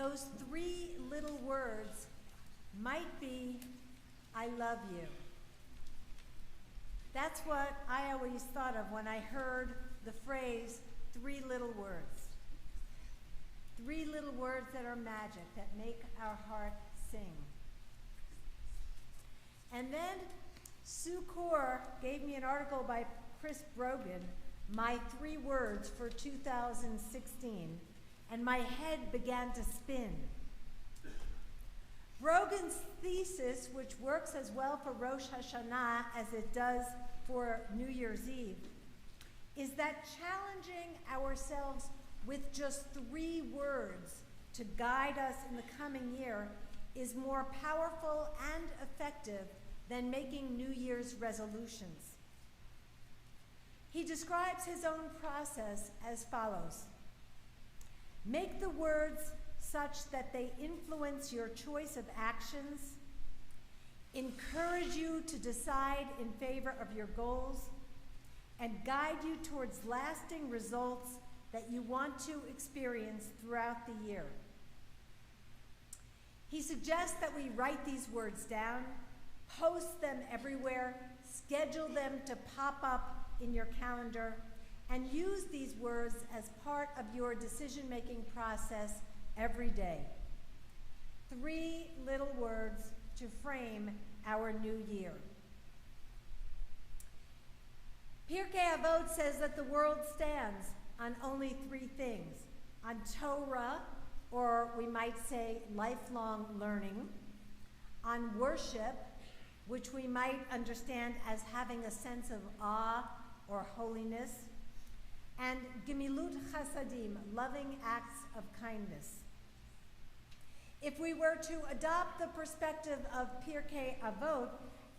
those three little words might be, I love you. That's what I always thought of when I heard the phrase, three little words. Three little words that are magic, that make our heart sing. And then Sue Corr gave me an article by Chris Brogan, My 3 Words for 2016, and my head began to spin. Brogan's thesis, which works as well for Rosh Hashanah as it does for New Year's Eve, is that challenging ourselves with just 3 words to guide us in the coming year is more powerful and effective than making New Year's resolutions. He describes his own process as follows. Make the words such that they influence your choice of actions, encourage you to decide in favor of your goals, and guide you towards lasting results that you want to experience throughout the year. He suggests that we write these words down, post them everywhere, schedule them to pop up in your calendar, and use these words as part of your decision-making process every day. 3 little words to frame our new year. Pirkei Avot says that the world stands on only 3 things: on Torah, or we might say lifelong learning, on worship, which we might understand as having a sense of awe or holiness, and Gemilut Chasadim, loving acts of kindness. If we were to adopt the perspective of Pirkei Avot,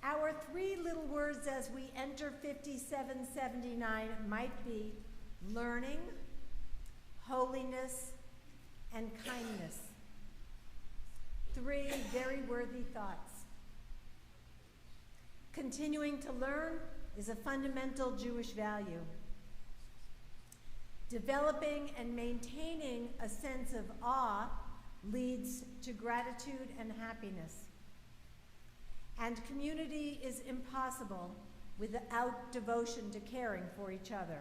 our 3 little words as we enter 5779 might be learning, holiness, and kindness. 3 very worthy thoughts. Continuing to learn is a fundamental Jewish value. Developing and maintaining a sense of awe leads to gratitude and happiness. And community is impossible without devotion to caring for each other.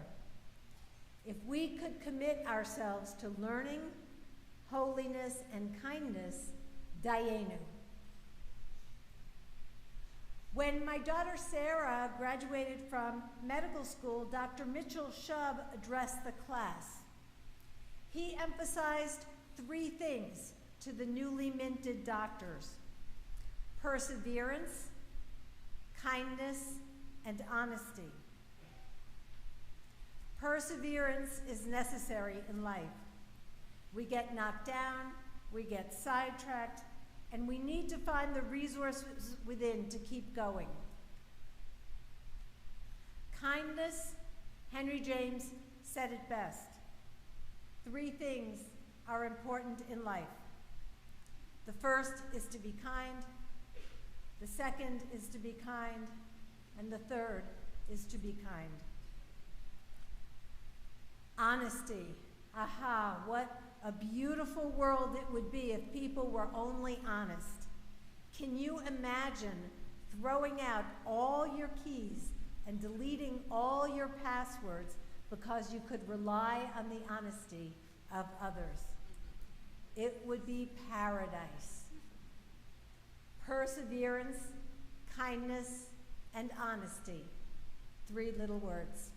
If we could commit ourselves to learning, holiness, and kindness, dayenu. When my daughter Sarah graduated from medical school, Dr. Mitchell Shub addressed the class. He emphasized 3 things to the newly minted doctors: perseverance, kindness, and honesty. Perseverance is necessary in life. We get knocked down, we get sidetracked, and we need to find the resources within to keep going. Kindness, Henry James said it best. 3 things are important in life. The first is to be kind, the second is to be kind, and the third is to be kind. Honesty. Aha, what a beautiful world it would be if people were only honest. Can you imagine throwing out all your keys and deleting all your passwords because you could rely on the honesty of others? It would be paradise. Perseverance, kindness, and honesty. 3 little words.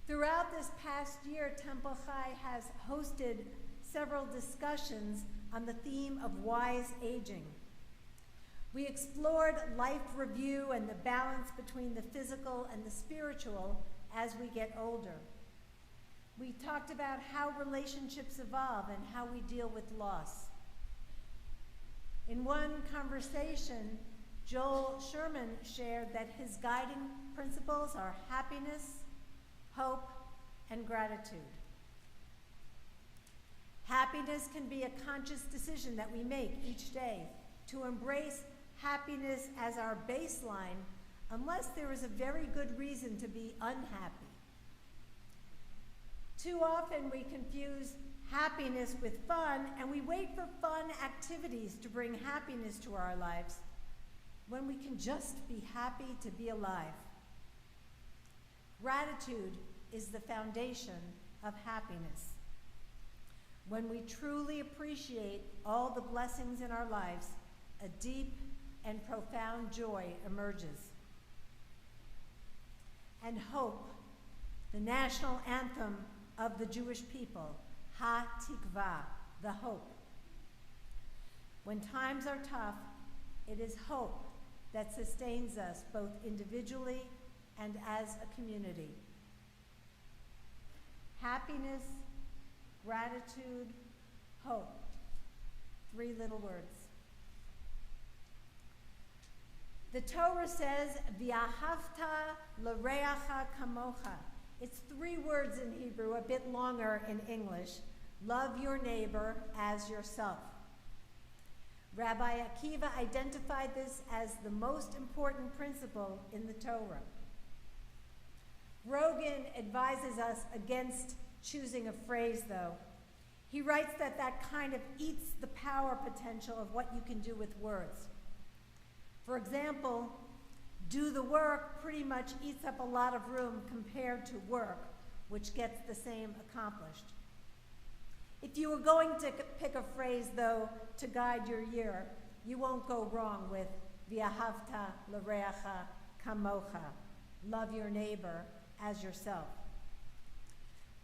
Throughout this past year, Temple Chai has hosted several discussions on the theme of wise aging. We explored life review and the balance between the physical and the spiritual as we get older. We talked about how relationships evolve and how we deal with loss. In one conversation, Joel Sherman shared that his guiding principles are happiness, hope, and gratitude. Happiness can be a conscious decision that we make each day to embrace happiness as our baseline, unless there is a very good reason to be unhappy. Too often we confuse happiness with fun, and we wait for fun activities to bring happiness to our lives, when we can just be happy to be alive. Gratitude is the foundation of happiness. When we truly appreciate all the blessings in our lives, a deep and profound joy emerges. And hope, the national anthem of the Jewish people, Ha-Tikvah, the hope. When times are tough, it is hope that sustains us both individually and as a community. Happiness, gratitude, hope. 3 little words. The Torah says, V'ahavta l'reacha kamocha. It's 3 words in Hebrew, a bit longer in English. Love your neighbor as yourself. Rabbi Akiva identified this as the most important principle in the Torah. Rogan advises us against choosing a phrase, though. He writes that that kind of eats the power potential of what you can do with words. For example, do the work pretty much eats up a lot of room compared to work, which gets the same accomplished. If you were going to pick a phrase, though, to guide your year, you won't go wrong with V'ahavta l'reacha kamocha. Love your neighbor as yourself.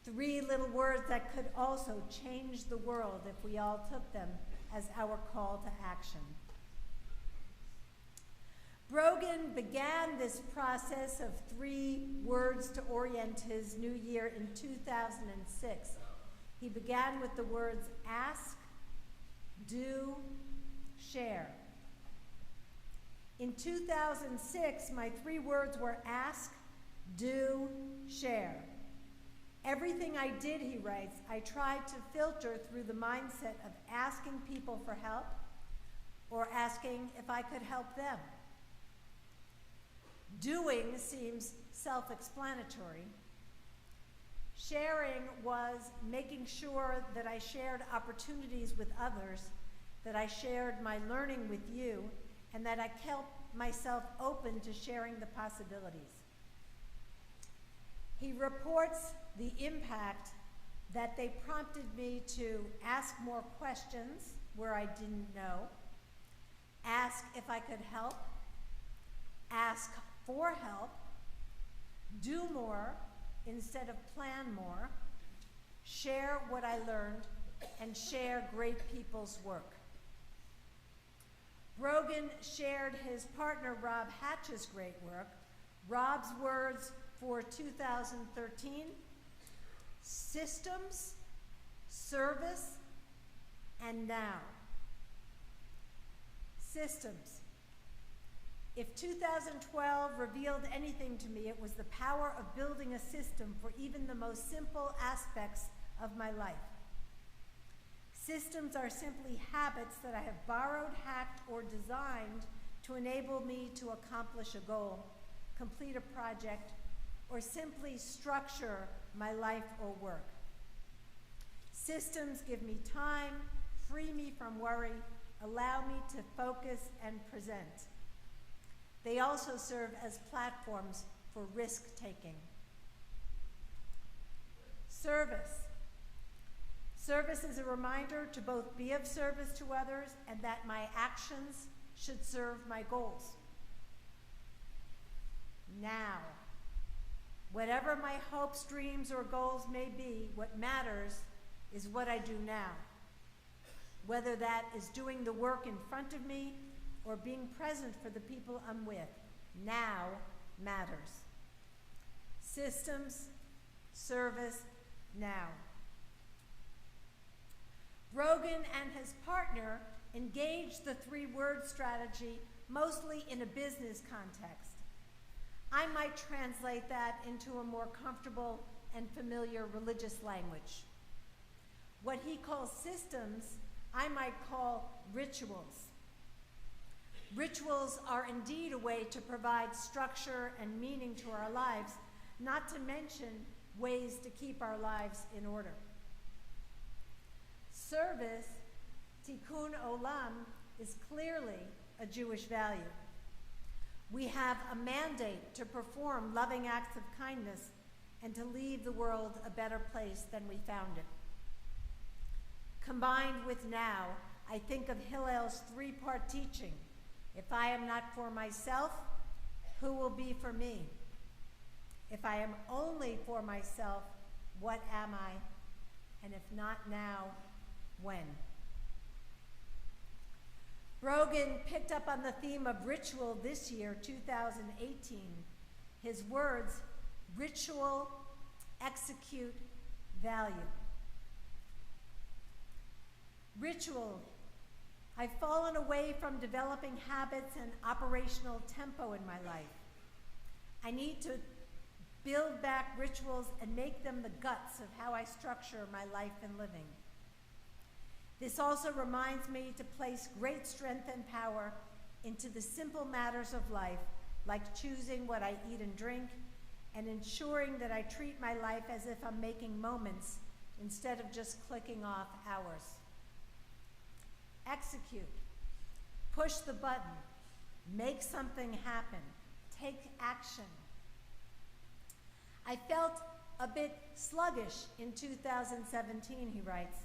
3 little words that could also change the world if we all took them as our call to action. Brogan began this process of 3 words to orient his new year in 2006. He began with the words ask, do, share. In 2006, my 3 words were ask, do, share. Everything I did, he writes, I tried to filter through the mindset of asking people for help or asking if I could help them. Doing seems self-explanatory. Sharing was making sure that I shared opportunities with others, that I shared my learning with you, and that I kept myself open to sharing the possibilities. He reports the impact that they prompted me to ask more questions where I didn't know, ask if I could help, ask for help, do more instead of plan more, share what I learned, and share great people's work. Brogan shared his partner Rob Hatch's great work. Rob's words for 2013, systems, service, and now. Systems. If 2012 revealed anything to me, it was the power of building a system for even the most simple aspects of my life. Systems are simply habits that I have borrowed, hacked, or designed to enable me to accomplish a goal, complete a project, or simply structure my life or work. Systems give me time, free me from worry, allow me to focus and present. They also serve as platforms for risk-taking. Service. Service is a reminder to both be of service to others and that my actions should serve my goals. Now, whatever my hopes, dreams, or goals may be, what matters is what I do now. Whether that is doing the work in front of me or being present for the people I'm with, now matters. Systems, service, now. Brogan and his partner engaged the 3-word strategy mostly in a business context. I might translate that into a more comfortable and familiar religious language. What he calls systems, I might call rituals. Rituals are indeed a way to provide structure and meaning to our lives, not to mention ways to keep our lives in order. Service, tikkun olam, is clearly a Jewish value. We have a mandate to perform loving acts of kindness and to leave the world a better place than we found it. Combined with now, I think of Hillel's three-part teaching. If I am not for myself, who will be for me? If I am only for myself, what am I? And if not now, when? Brogan picked up on the theme of ritual this year, 2018. His words, ritual, execute, value. Ritual. I've fallen away from developing habits and operational tempo in my life. I need to build back rituals and make them the guts of how I structure my life and living. This also reminds me to place great strength and power into the simple matters of life, like choosing what I eat and drink, and ensuring that I treat my life as if I'm making moments instead of just clicking off hours. Execute. Push the button. Make something happen. Take action. I felt a bit sluggish in 2017, he writes.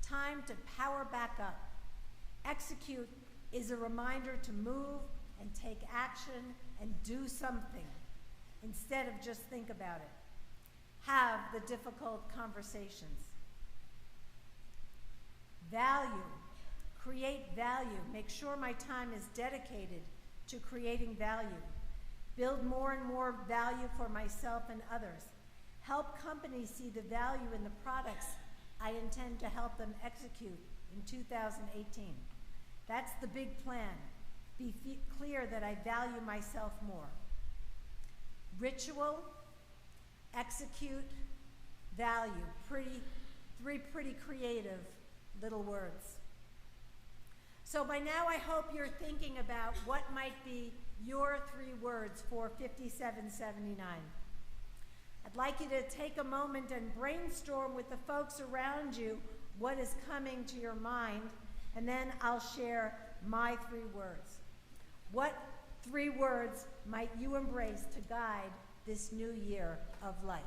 Time to power back up. Execute is a reminder to move and take action and do something instead of just think about it. Have the difficult conversations. Value. Create value. Make sure my time is dedicated to creating value. Build more and more value for myself and others. Help companies see the value in the products I intend to help them execute in 2018. That's the big plan. Be clear that I value myself more. Ritual, execute, value. Three pretty creative little words. So by now I hope you're thinking about what might be your 3 words for 5779. I'd like you to take a moment and brainstorm with the folks around you what is coming to your mind, and then I'll share my 3 words. What 3 words might you embrace to guide this new year of life?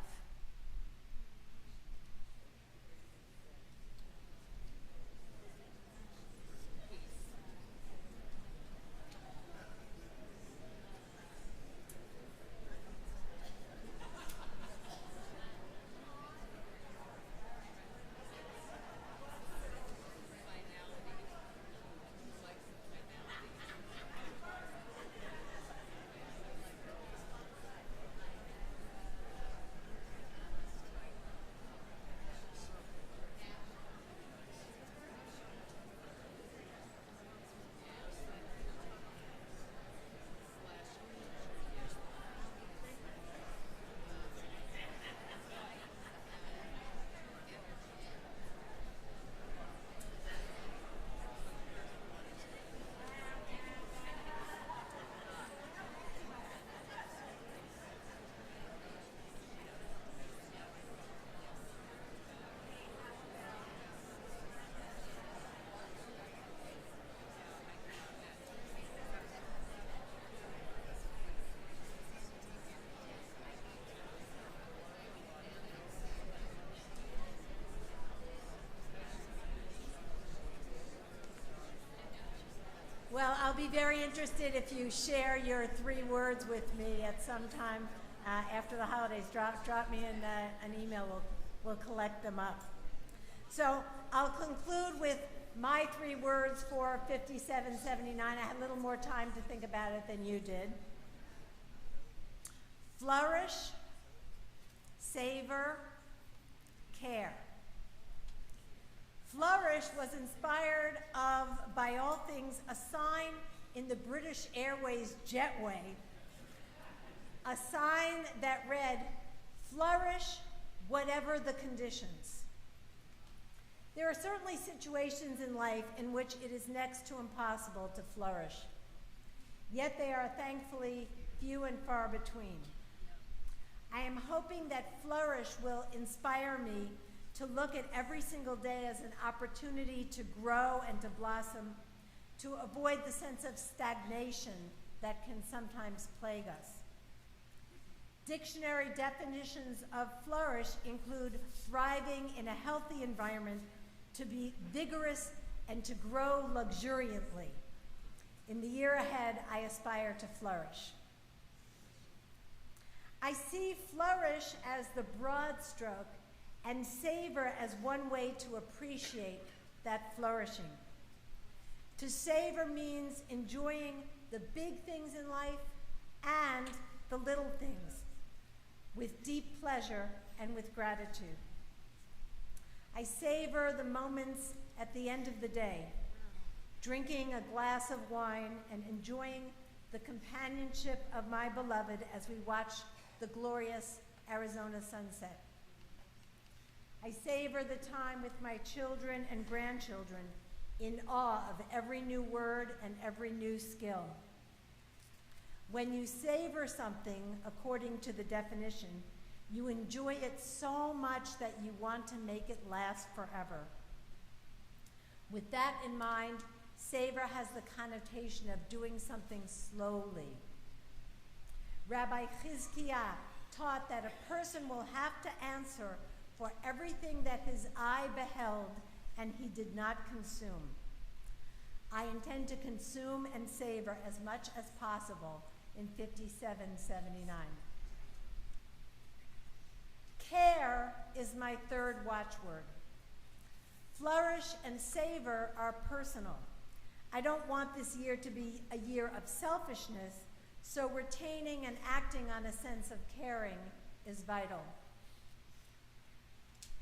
Well, I'll be very interested if you share your 3 words with me at some time after the holidays. Drop me an email. We'll collect them up. So I'll conclude with my 3 words for 5779. I had a little more time to think about it than you did. Flourish, savor, care. Flourish was inspired by all things, a sign in the British Airways jetway, a sign that read, flourish whatever the conditions. There are certainly situations in life in which it is next to impossible to flourish, yet they are thankfully few and far between. I am hoping that flourish will inspire me to look at every single day as an opportunity to grow and to blossom, to avoid the sense of stagnation that can sometimes plague us. Dictionary definitions of flourish include thriving in a healthy environment, to be vigorous, and to grow luxuriantly. In the year ahead, I aspire to flourish. I see flourish as the broad stroke and savor as one way to appreciate that flourishing. To savor means enjoying the big things in life and the little things with deep pleasure and with gratitude. I savor the moments at the end of the day, drinking a glass of wine and enjoying the companionship of my beloved as we watch the glorious Arizona sunset. I savor the time with my children and grandchildren in awe of every new word and every new skill. When you savor something according to the definition, you enjoy it so much that you want to make it last forever. With that in mind, savor has the connotation of doing something slowly. Rabbi Chizkiah taught that a person will have to answer for everything that his eye beheld and he did not consume. I intend to consume and savor as much as possible in 5779. Care is my third watchword. Flourish and savor are personal. I don't want this year to be a year of selfishness, so retaining and acting on a sense of caring is vital.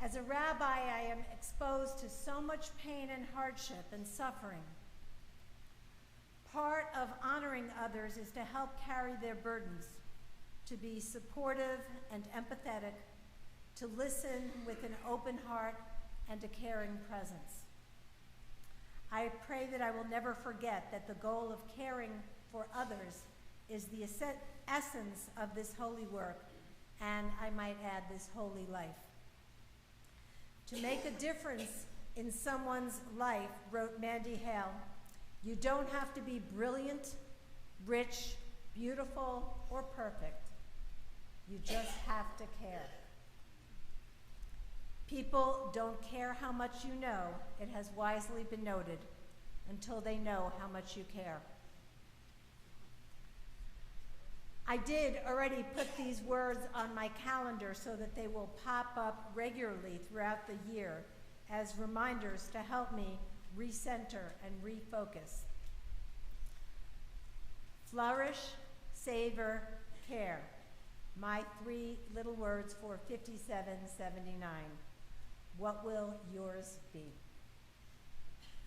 As a rabbi, I am exposed to so much pain and hardship and suffering. Part of honoring others is to help carry their burdens, to be supportive and empathetic, to listen with an open heart and a caring presence. I pray that I will never forget that the goal of caring for others is the essence of this holy work, and I might add, this holy life. To make a difference in someone's life, wrote Mandy Hale, you don't have to be brilliant, rich, beautiful, or perfect. You just have to care. People don't care how much you know, it has wisely been noted, until they know how much you care. I did already put these words on my calendar so that they will pop up regularly throughout the year as reminders to help me recenter and refocus. Flourish, savor, care. My three little words for 5779. What will yours be?